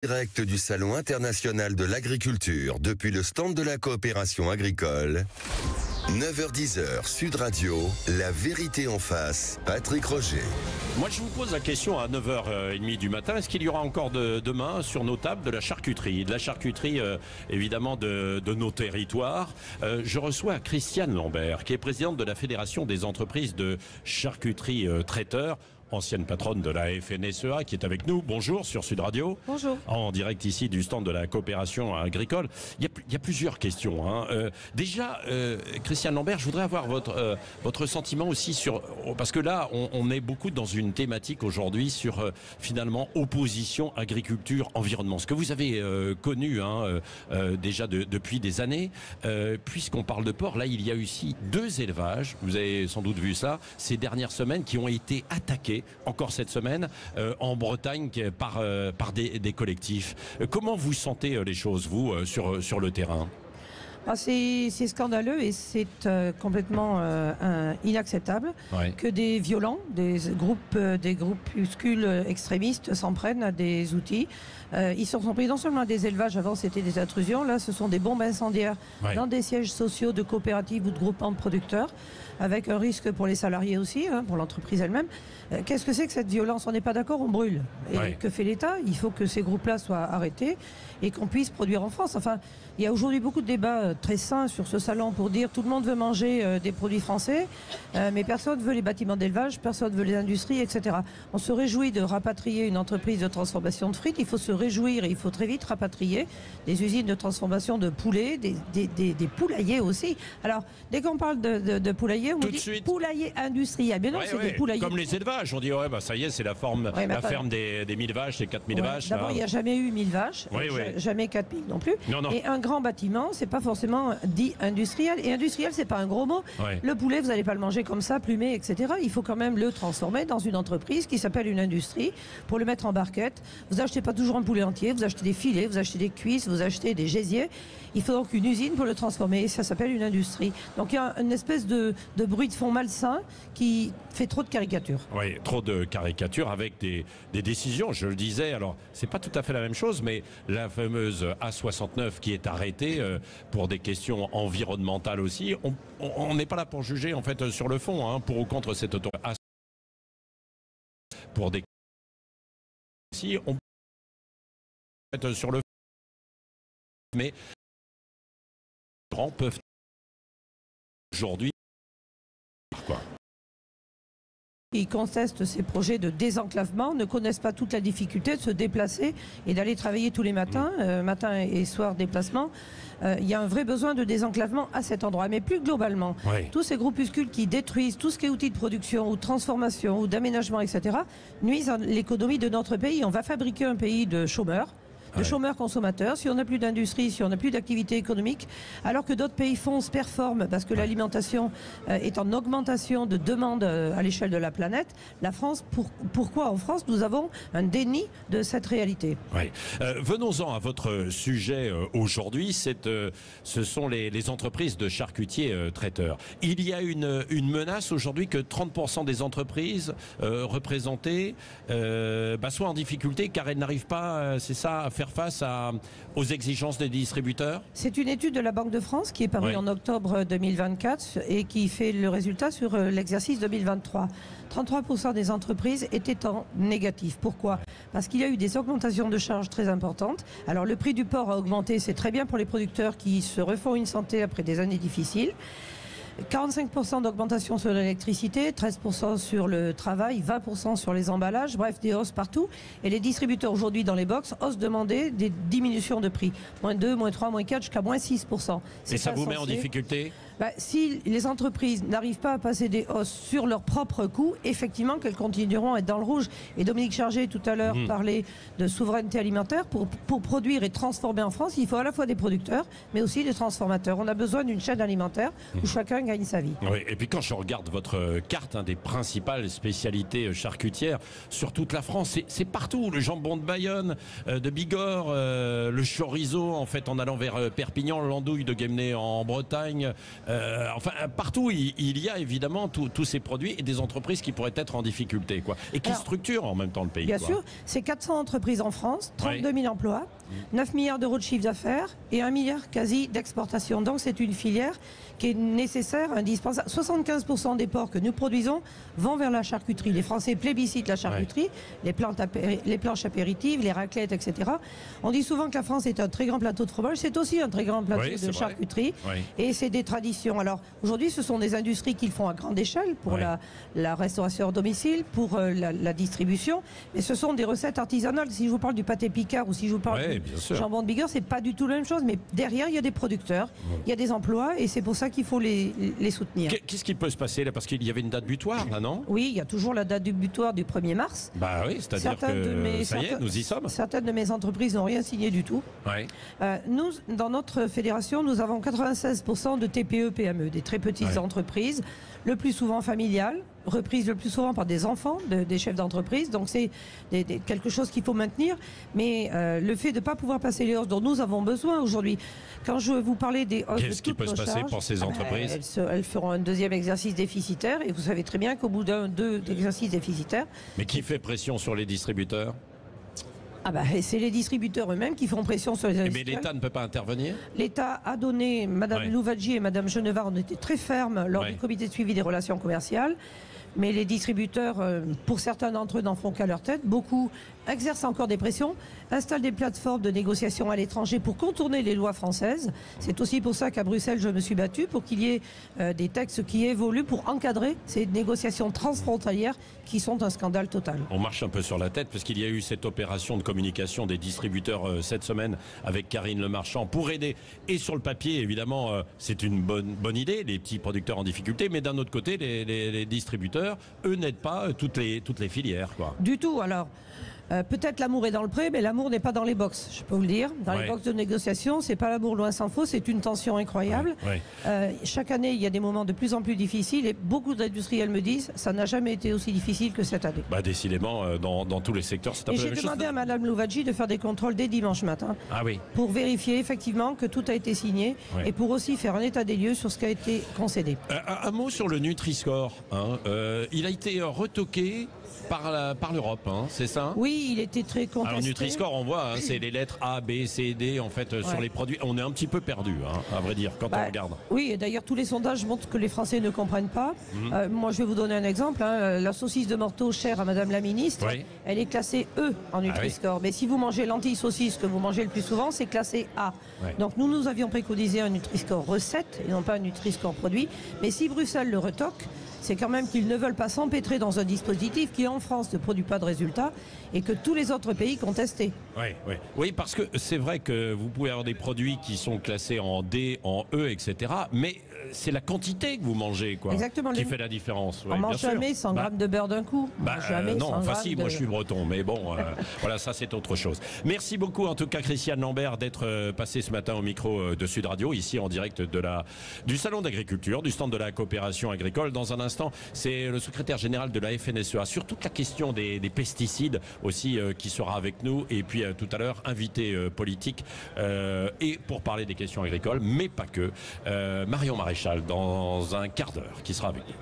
Direct du Salon international de l'agriculture depuis le stand de la coopération agricole. 9h-10h, Sud Radio, la vérité en face, Patrick Roger. Moi je vous pose la question à 9h30 du matin, est-ce qu'il y aura encore demain sur nos tables de la charcuterie? De la charcuterie évidemment de nos territoires. Je reçois Christiane Lambert qui est présidente de la Fédération des entreprises de charcuterie traiteurs, ancienne patronne de la FNSEA qui est avec nous. Bonjour sur Sud Radio. Bonjour. En direct ici du stand de la coopération agricole. Il y a plusieurs questions. Déjà, Christiane Lambert, je voudrais avoir votre sentiment aussi sur... Parce que là, on est beaucoup dans une thématique aujourd'hui sur finalement opposition agriculture-environnement. Ce que vous avez connu déjà depuis des années. Puisqu'on parle de porc, là, il y a aussi 2 élevages, vous avez sans doute vu ça, ces dernières semaines qui ont été attaqués encore cette semaine en Bretagne par des collectifs. Comment vous sentez les choses, vous, sur le terrain ? C'est scandaleux et c'est complètement inacceptable que des violents, des groupuscules extrémistes s'en prennent à des outils. Ils se sont pris non seulement à des élevages, avant c'était des intrusions, là ce sont des bombes incendiaires dans des sièges sociaux de coopératives ou de groupements de producteurs, avec un risque pour les salariés aussi, pour l'entreprise elle-même. Qu'est-ce que c'est que cette violence? On n'est pas d'accord, on brûle. Et que fait l'État? Il faut que ces groupes-là soient arrêtés et qu'on puisse produire en France. Enfin, il y a aujourd'hui beaucoup de débats très sains sur ce salon pour dire tout le monde veut manger des produits français, mais personne veut les bâtiments d'élevage, personne veut les industries, etc. On se réjouit de rapatrier une entreprise de transformation de frites. Il faut se réjouir et il faut très vite rapatrier des usines de transformation de poulets, des poulaillers aussi. Alors, dès qu'on parle de poulailler, on dit poulailler industriel. Mais non, c'est des poulaillers. Comme les élevages, on dit ça y est, c'est la ferme des 1000 vaches, c'est 4000 vaches. D'abord, il n'y a jamais eu 1000 vaches, jamais 4000 non plus. Non. Et un grand bâtiment, c'est pas forcément dit industriel. Et industriel, c'est pas un gros mot. Le poulet, vous n'allez pas le manger comme ça, plumé, etc. Il faut quand même le transformer dans une entreprise qui s'appelle une industrie pour le mettre en barquette. Vous achetez pas toujours un poulet entier, vous achetez des filets, vous achetez des cuisses, vous achetez des gésiers. Il faut donc une usine pour le transformer. Et ça s'appelle une industrie. Donc il y a une espèce de bruit de fond malsain qui fait trop de caricatures. Oui, trop de caricatures avec des décisions. Je le disais, alors c'est pas tout à fait la même chose, mais la fameuse A69 qui est arrêtée pour des questions environnementales aussi. On n'est pas là pour juger en fait sur le fond, pour ou contre cette auto. Pour des si on peut sur le mais les grands peuvent aujourd'hui quoi. Ils contestent ces projets de désenclavement, ne connaissent pas toute la difficulté de se déplacer et d'aller travailler tous les matins, matin et soir déplacement. Il y a un vrai besoin de désenclavement à cet endroit. Mais plus globalement, tous ces groupuscules qui détruisent tout ce qui est outils de production ou de transformation ou d'aménagement, etc., nuisent à l'économie de notre pays. On va fabriquer un pays de chômeurs. De chômeurs consommateurs, si on n'a plus d'industrie, si on n'a plus d'activité économique, alors que d'autres pays performent parce que l'alimentation est en augmentation de demande à l'échelle de la planète, la France, pourquoi en France nous avons un déni de cette réalité? Venons-en à votre sujet aujourd'hui, ce sont les entreprises de charcutiers traiteurs. Il y a une menace aujourd'hui que 30% des entreprises représentées soient en difficulté car elles n'arrivent pas, c'est ça, à faire face aux exigences des distributeurs? C'est une étude de la Banque de France qui est parue en octobre 2024 et qui fait le résultat sur l'exercice 2023. 33% des entreprises étaient en négatif. Pourquoi? Parce qu'il y a eu des augmentations de charges très importantes. Alors le prix du porc a augmenté, c'est très bien pour les producteurs qui se refont une santé après des années difficiles. 45% d'augmentation sur l'électricité, 13% sur le travail, 20% sur les emballages, bref, des hausses partout. Et les distributeurs aujourd'hui dans les box osent demander des diminutions de prix. Moins 2, moins 3, moins 4, jusqu'à moins 6%. Et ça vous met en difficulté? Si les entreprises n'arrivent pas à passer des hausses sur leurs propres coûts, effectivement qu'elles continueront à être dans le rouge. Et Dominique Chargé tout à l'heure parlait de souveraineté alimentaire. Pour produire et transformer en France, il faut à la fois des producteurs, mais aussi des transformateurs. On a besoin d'une chaîne alimentaire où chacun gagne sa vie. Oui, et puis quand je regarde votre carte des principales spécialités charcutières sur toute la France, c'est partout. Le jambon de Bayonne, de Bigorre, le chorizo en fait en allant vers Perpignan, l'andouille de Guémené en Bretagne, Enfin, partout, il y a évidemment tous ces produits et des entreprises qui pourraient être en difficulté, quoi. Et qui structurent en même temps le pays. Bien sûr, c'est 400 entreprises en France, 32 000 emplois, 9 milliards d'euros de chiffre d'affaires et 1 milliard quasi d'exportation. Donc c'est une filière qui est nécessaire, indispensable. 75% des porcs que nous produisons vont vers la charcuterie. Les Français plébiscitent la charcuterie, les planches apéritives, les raclettes, etc. On dit souvent que la France est un très grand plateau de fromage. C'est aussi un très grand plateau de charcuterie. Et c'est des traditions. Alors aujourd'hui, ce sont des industries qui le font à grande échelle pour la restauration hors domicile, pour la distribution. Mais ce sont des recettes artisanales. Si je vous parle du pâté Picard ou si je vous parle du jambon de Bigorre, c'est pas du tout la même chose. Mais derrière, il y a des producteurs, il y a des emplois et c'est pour ça qu'il faut les soutenir. Qu'est-ce qui peut se passer là? Parce qu'il y avait une date butoir là, non? Oui, il y a toujours la date du butoir du 1er mars. Bah oui, c'est-à-dire que ça y est, nous y sommes. Certaines de mes entreprises n'ont rien signé du tout. Nous, dans notre fédération, nous avons 96% de TPE-PME, des très petites entreprises, le plus souvent familiales, reprises le plus souvent par des enfants, des chefs d'entreprise. Donc c'est quelque chose qu'il faut maintenir. Mais le fait de ne pas pouvoir passer les hausses dont nous avons besoin aujourd'hui, quand je vous parlais des hausses qu'est-ce qui peut se passer pour ces entreprises? Elles feront un deuxième exercice déficitaire. Et vous savez très bien qu'au bout deux exercices déficitaires... Mais qui fait pression sur les distributeurs? C'est les distributeurs eux-mêmes qui font pression sur les distributeurs. Mais l'État ne peut pas intervenir? L'État a donné, Madame Louvagie et Madame Genevard ont été très fermes lors du comité de suivi des relations commerciales. Mais les distributeurs, pour certains d'entre eux, n'en font qu'à leur tête. Beaucoup exercent encore des pressions, installent des plateformes de négociation à l'étranger pour contourner les lois françaises. C'est aussi pour ça qu'à Bruxelles, je me suis battue pour qu'il y ait des textes qui évoluent pour encadrer ces négociations transfrontalières qui sont un scandale total. On marche un peu sur la tête parce qu'il y a eu cette opération de communication des distributeurs cette semaine avec Karine Le Marchand pour aider. Et sur le papier, évidemment, c'est une bonne idée, les petits producteurs en difficulté. Mais d'un autre côté, les distributeurs, eux, n'aident pas toutes les filières, quoi. Du tout, alors. Peut-être l'amour est dans le pré, mais l'amour n'est pas dans les box, je peux vous le dire. Dans les box de négociation, c'est pas l'amour loin s'en faut, c'est une tension incroyable. Chaque année, il y a des moments de plus en plus difficiles et beaucoup d'industriels me disent ça n'a jamais été aussi difficile que cette année. Décidément, dans tous les secteurs, c'est un peu la même chose. Et j'ai demandé à Madame Louvagie de faire des contrôles dès dimanche matin pour vérifier effectivement que tout a été signé et pour aussi faire un état des lieux sur ce qui a été concédé. Un mot sur le Nutri-Score. Il a été retoqué par l'Europe, c'est ça? Oui, il était très contesté. Alors Nutri-Score, on voit, c'est les lettres A, B, C, D, en fait, sur les produits. On est un petit peu perdu, à vrai dire, quand on regarde. Oui, et d'ailleurs, tous les sondages montrent que les Français ne comprennent pas. Moi, je vais vous donner un exemple. La saucisse de Morteau, chère à Madame la Ministre, elle est classée E en Nutri-Score. Mais si vous mangez lentilles-saucisses, que vous mangez le plus souvent, c'est classé A. Donc nous avions préconisé un Nutri-Score recette, et non pas un Nutri-Score produit. Mais si Bruxelles le retoque, c'est quand même qu'ils ne veulent pas s'empêtrer dans un dispositif qui, en France, ne produit pas de résultats et que tous les autres pays contestaient. Oui, parce que c'est vrai que vous pouvez avoir des produits qui sont classés en D, en E, etc. Mais c'est la quantité que vous mangez, quoi, qui fait la différence. On mange jamais 100 grammes de beurre d'un coup. Non, enfin si, moi je suis breton, mais bon, voilà, ça c'est autre chose. Merci beaucoup en tout cas Christiane Lambert d'être passée ce matin au micro de Sud Radio, ici en direct du salon d'agriculture, du stand de la coopération agricole. Dans un instant, c'est le secrétaire général de la FNSEA sur toute la question des pesticides aussi qui sera avec nous, et puis tout à l'heure invité politique et pour parler des questions agricoles, mais pas que, Marion Maréchal dans un quart d'heure qui sera avec nous.